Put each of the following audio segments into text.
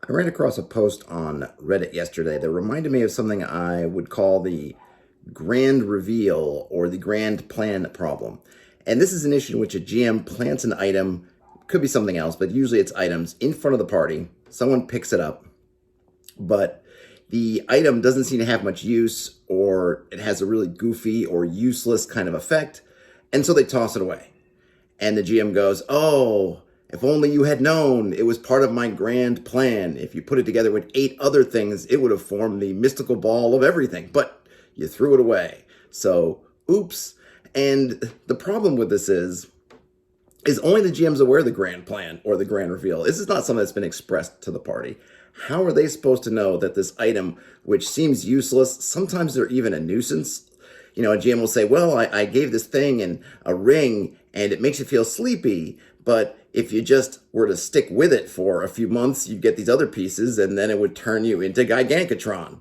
I ran across a post on Reddit yesterday that reminded me of something I would call the grand reveal or the grand plan problem. And this is an issue in which a GM plants an item, could be something else, but usually it's items in front of the party. Someone picks it up, but the item doesn't seem to have much use, or it has a really goofy or useless kind of effect, and so they toss it away. And the GM goes, "Oh, if only you had known it was part of my grand plan. If you put it together with 8 other things, it would have formed the mystical ball of everything, but you threw it away. So, oops." And the problem with this is only the GM's aware of the grand plan or the grand reveal. This is not something that's been expressed to the party. How are they supposed to know that this item, which seems useless, sometimes they're even a nuisance? You know, a GM will say, "Well, I gave this thing and a ring and it makes you feel sleepy, but if you just were to stick with it for a few months, you'd get these other pieces and then it would turn you into Gigancatron."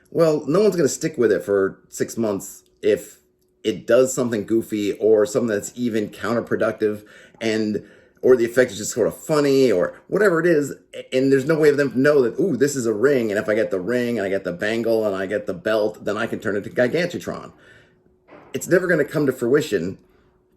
Well, no one's going to stick with it for 6 months if it does something goofy or something that's even counterproductive, and or the effect is just sort of funny or whatever it is, and there's no way of them to know that, ooh, this is a ring, and if I get the ring and I get the bangle and I get the belt, then I can turn it into Gigantotron. It's never going to come to fruition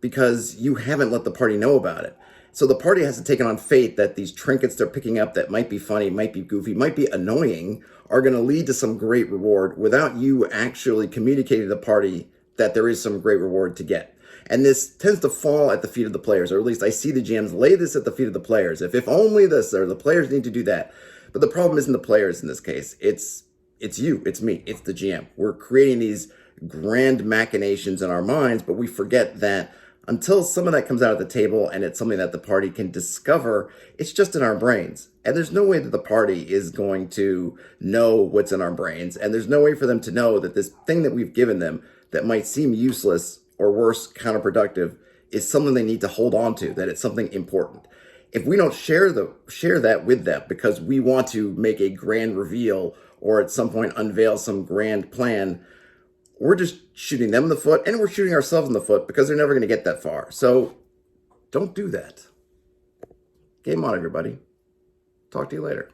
because you haven't let the party know about it. So the party has to take it on faith that these trinkets they're picking up that might be funny, might be goofy, might be annoying, are going to lead to some great reward without you actually communicating to the party that there is some great reward to get. And this tends to fall at the feet of the players, or at least I see the GMs lay this at the feet of the players. If only this, or the players need to do that. But the problem isn't the players in this case. It's you, it's me, it's the GM. We're creating these grand machinations in our minds, but we forget that until some of that comes out at the table and it's something that the party can discover, it's just in our brains. And there's no way that the party is going to know what's in our brains. And there's no way for them to know that this thing that we've given them that might seem useless or worse, counterproductive, is something they need to hold on to, that it's something important. If we don't share that with them because we want to make a grand reveal or at some point unveil some grand plan, we're just shooting them in the foot, and we're shooting ourselves in the foot because they're never going to get that far. So don't do that. Game on, everybody. Talk to you later.